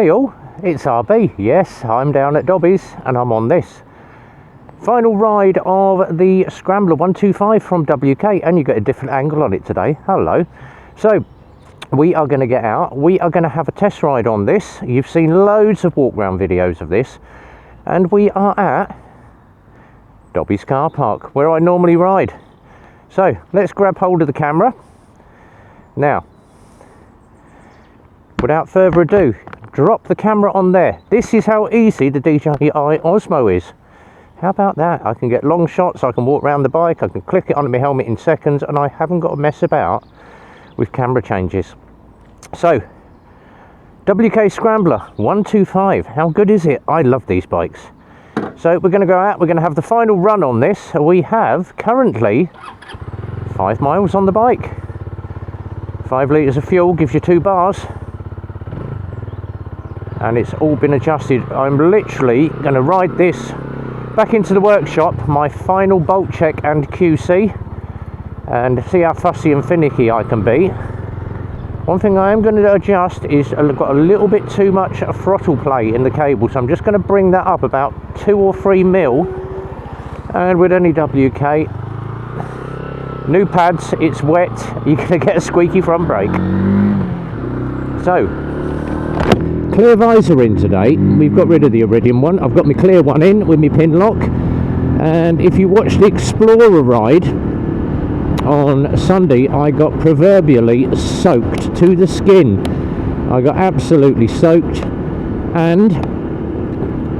Hey all, it's RB. Yes, I'm down at Dobby's and I'm on this final ride of the Scrambler 125 from WK, and you get a different angle on it today. Hello. So we are going to get out, we are going to have a test ride on this. You've seen loads of walk round videos of this, and we are at Dobby's car park where I normally ride. So let's grab hold of the camera now. Without further ado, drop the camera on there. This is how easy the DJI Osmo is. How about that? I can get long shots, I can walk around the bike, I can click it onto my helmet in seconds, and I haven't got to mess about with camera changes. So, WK Scrambler 125, how good is it? I love these bikes. So we're going to go out, we're going to have the final run on this. We have currently 5 miles on the bike. 5 litres of fuel gives you 2 bars. And it's all been adjusted. I'm literally going to ride this back into the workshop, my final bolt check and QC, and see how fussy and finicky I can be. One thing I am going to adjust is I've got a little bit too much throttle play in the cable, so I'm just going to bring that up about 2 or 3 mil. And with any WK, new pads, it's wet, you're going to get a squeaky front brake. So, clear visor in today. We've got rid of the Iridium one. I've got my clear one in with my pin lock. And if you watched the Explorer ride on Sunday, I got proverbially soaked to the skin. I got absolutely soaked, and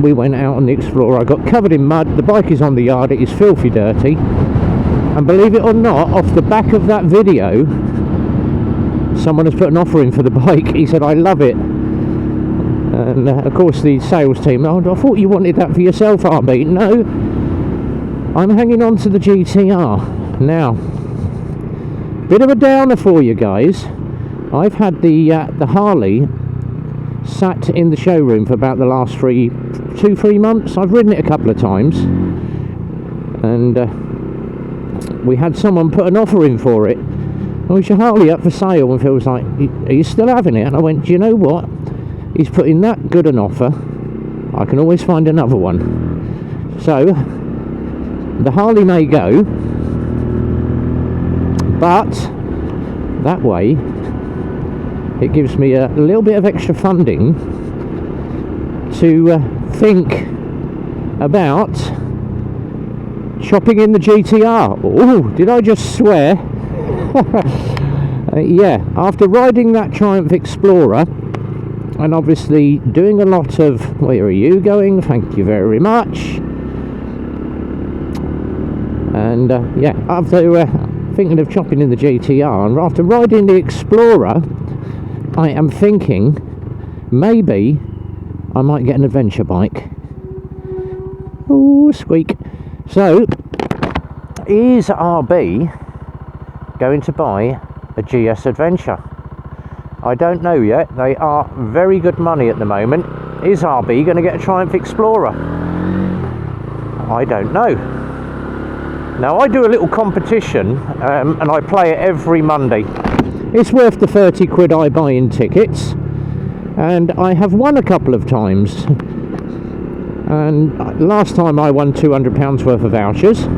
we went out on the Explorer. I got covered in mud. The bike is on the yard. It is filthy dirty. And believe it or not, off the back of that video, someone has put an offer in for the bike. He said, I love it. And of course the sales team, oh, I thought you wanted that for yourself, RB. No, I'm hanging on to the GTR. Now, bit of a downer for you guys. I've had the Harley sat in the showroom for about the last 2-3 months. I've ridden it a couple of times, and we had someone put an offer in for it. Oh, is your Harley up for sale? And Phil was like, are you still having it? And I went, do you know what? He's put in that good an offer, I can always find another one. So the Harley may go, but that way it gives me a little bit of extra funding to think about shopping in the GTR. Oh, did I just swear? Yeah, after riding that Triumph Explorer, and obviously doing a lot of, where are you going? Thank you very much. And yeah, after thinking of chopping in the GTR, and after riding the Explorer, I am thinking maybe I might get an adventure bike. Oh, squeak. So, is RB going to buy a GS Adventure? I don't know yet. They are very good money at the moment. Is RB going to get a Triumph Explorer? I don't know. Now, I do a little competition, and I play it every Monday. It's worth the 30 quid I buy in tickets, and I have won a couple of times. And last time I won £200 worth of vouchers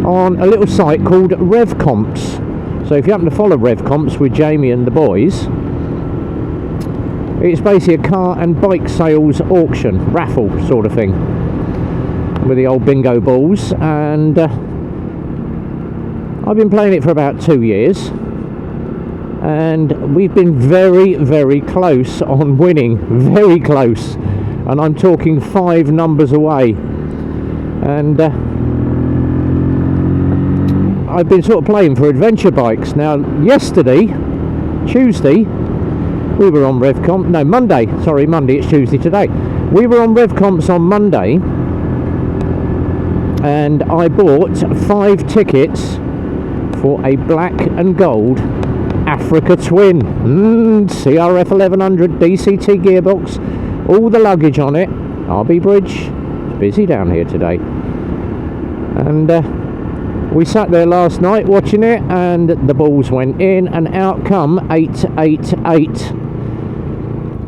on a little site called RevComps. So if you happen to follow RevComps with Jamie and the boys, it's basically a car and bike sales auction, raffle sort of thing, with the old bingo balls. And I've been playing it for about 2 years, and we've been very, very close on winning, very close, and I'm talking 5 numbers away. And I've been sort of playing for adventure bikes. Now, yesterday, Tuesday, we were on RevComp. No, Monday. Sorry, Monday. It's Tuesday today. We were on RevComps on Monday, and I bought 5 tickets for a black and gold Africa Twin. CRF 1100 DCT gearbox, all the luggage on it. RB Bridge. It's busy down here today. And we sat there last night watching it, and the balls went in, and out come 888.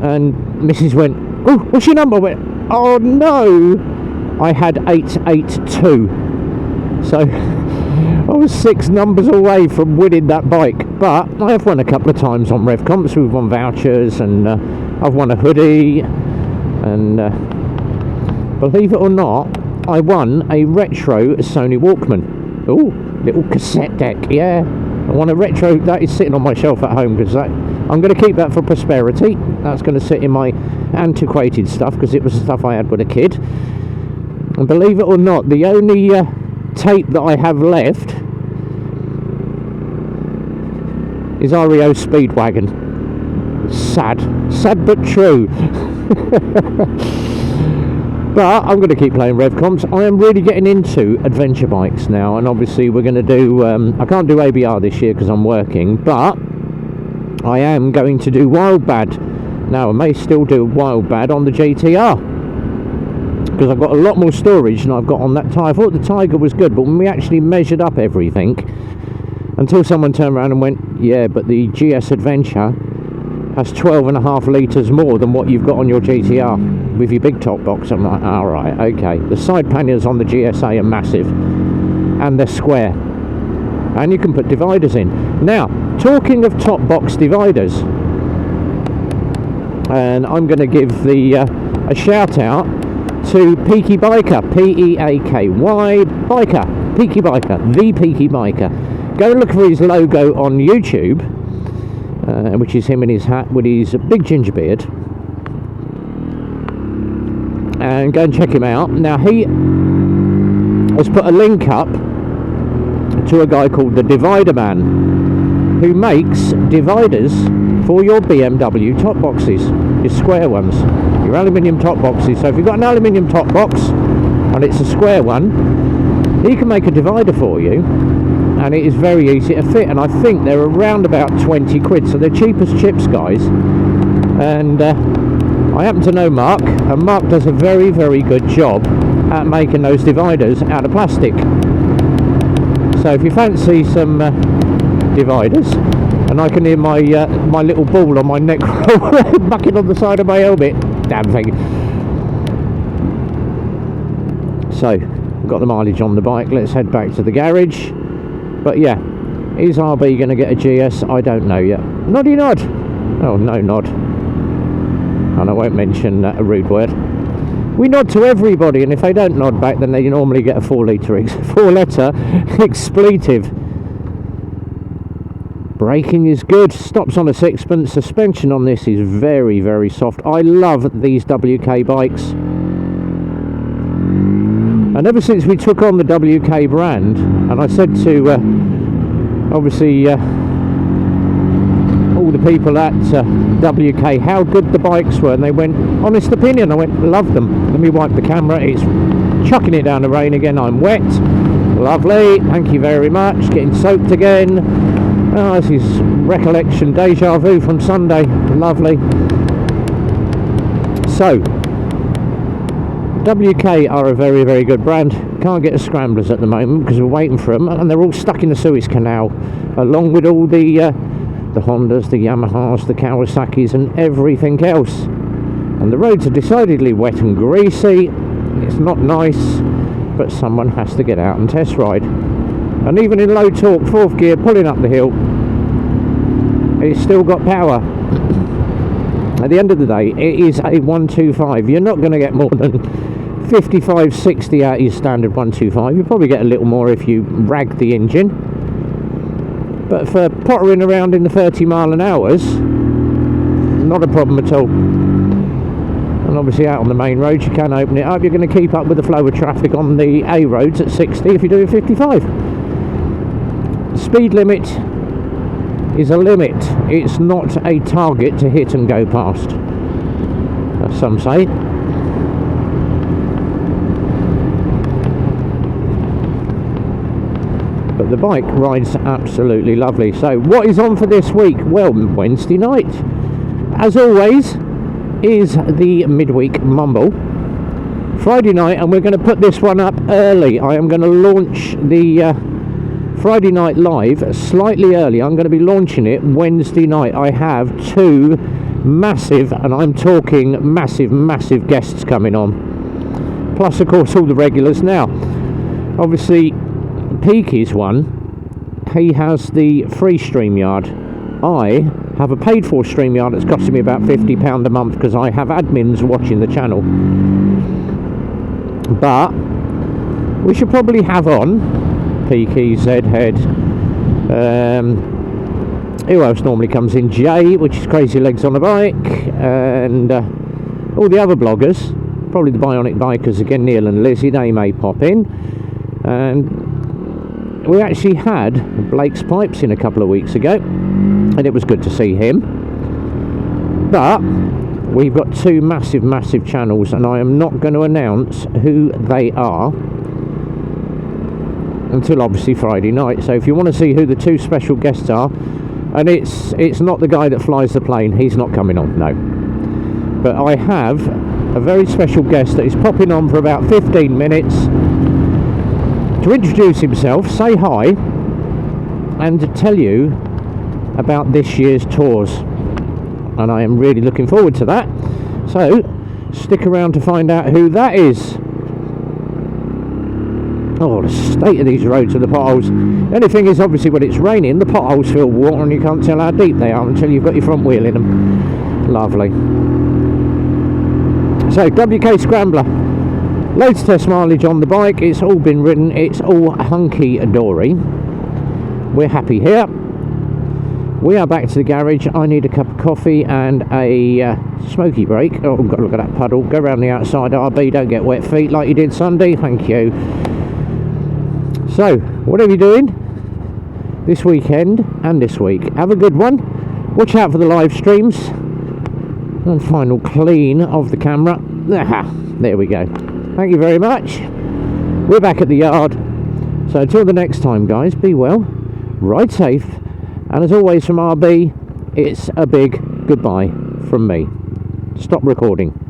and Mrs. went, "Oh, what's your number?" I went, "Oh no, I had 882." So I was 6 numbers away from winning that bike. But I have won a couple of times on Rev Comps. We've won vouchers, and I've won a hoodie, and believe it or not, I won a retro Sony Walkman. Oh, little cassette deck, yeah. I won a retro, that is sitting on my shelf at home, because I'm going to keep that for prosperity. That's going to sit in my antiquated stuff, because it was the stuff I had with a kid. And believe it or not, the only tape that I have left is REO Speedwagon. Sad but true. But I'm going to keep playing Rev Comps. I am really getting into adventure bikes now, and obviously we're going to do I can't do ABR this year because I'm working, but I am going to do Wildbad. Now I may still do Wildbad on the GTR, because I've got a lot more storage than I've got on that tyre. I thought the Tiger was good, but when we actually measured up everything, until someone turned around and went, yeah, but the GS Adventure has 12.5 litres more than what you've got on your GTR with your big top box. I'm like, alright, okay. The side panniers on the GSA are massive, and they're square, and you can put dividers in. Now, talking of top box dividers, and I'm going to give a shout out to Peaky Biker, Peaky Biker, Peaky Biker, the Peaky Biker. Go and look for his logo on YouTube, which is him in his hat with his big ginger beard, and go and check him out. Now, he has put a link up to a guy called the Divider Man, who makes dividers for your BMW top boxes, your square ones, your aluminium top boxes. So if you've got an aluminium top box and it's a square one, he can make a divider for you, and it is very easy to fit, and I think they're around about 20 quid, so they're cheap as chips, guys. And I happen to know Mark, and Mark does a very, very good job at making those dividers out of plastic. So if you fancy some dividers, and I can hear my my little ball on my neck bucking on the side of my helmet, damn thing. So, got the mileage on the bike, let's head back to the garage. But yeah, is RB going to get a GS? I don't know yet. Noddy nod. Oh, no nod. And I won't mention a rude word. We nod to everybody, and if they don't nod back, then they normally get a 4-letter expletive. Braking is good. Stops on a sixpence. Suspension on this is very, very soft. I love these WK bikes. And ever since we took on the WK brand, and I said to obviously all the people at WK how good the bikes were, and they went, honest opinion. I went, love them. Let me wipe the camera. It's chucking it down the rain again. I'm wet. Lovely. Thank you very much. Getting soaked again. Oh, this is recollection, deja vu from Sunday. Lovely. So, WK are a very, very good brand. Can't get the Scramblers at the moment because we're waiting for them, and they're all stuck in the Suez Canal, along with all the Hondas, the Yamahas, the Kawasaki's, and everything else. And the roads are decidedly wet and greasy. It's not nice, but someone has to get out and test ride. And even in low torque, 4th gear, pulling up the hill, it's still got power. At the end of the day, it is a 125. You're not going to get more than 55, 60 out of your standard 125. You'll probably get a little more if you rag the engine. But for pottering around in the 30-mile-an-hours, not a problem at all. And obviously out on the main road, you can open it up. You're going to keep up with the flow of traffic on the A roads at 60 if you're doing 55. Speed limit is a limit. It's not a target to hit and go past, as some say. But the bike rides absolutely lovely. So what is on for this week? Well, Wednesday night, as always, is the midweek mumble. Friday night, and we're going to put this one up early. I am going to launch the Friday night live slightly early. I'm going to be launching it Wednesday night. I have 2 massive, and I'm talking massive guests coming on. Plus, of course, all the regulars. Now, obviously, Peaky's one, he has the free StreamYard. I have a paid for StreamYard that's costing me about £50 a month because I have admins watching the channel. But we should probably have on Peaky, Zhead, who else normally comes in? Jay, which is Crazy Legs on a Bike, and all the other bloggers, probably the Bionic Bikers again, Neil and Lizzie, they may pop in. And we actually had Blake's Pipes in a couple of weeks ago, and it was good to see him. But we've got two massive channels, and I am not going to announce who they are until obviously Friday night. So if you want to see who the two special guests are, and it's not the guy that flies the plane, he's not coming on, no. But I have a very special guest that is popping on for about 15 minutes to introduce himself, say hi, and to tell you about this year's tours. And I am really looking forward to that. So stick around to find out who that is. Oh, the state of these roads and the potholes. The only thing is, obviously, when it's raining, the potholes fill water and you can't tell how deep they are until you've got your front wheel in them. Lovely. So, WK Scrambler. Loads of test mileage on the bike. It's all been ridden. It's all hunky-dory. We're happy here. We are back to the garage. I need a cup of coffee and a smoky break. Oh, I've got to look at that puddle. Go around the outside, RB. Don't get wet feet like you did Sunday. Thank you. So, whatever you're doing this weekend and this week, have a good one. Watch out for the live streams. And final clean of the camera. Aha, there we go. Thank you very much. We're back at the yard. So until the next time, guys, be well, ride safe, and as always from RB, it's a big goodbye from me. Stop recording.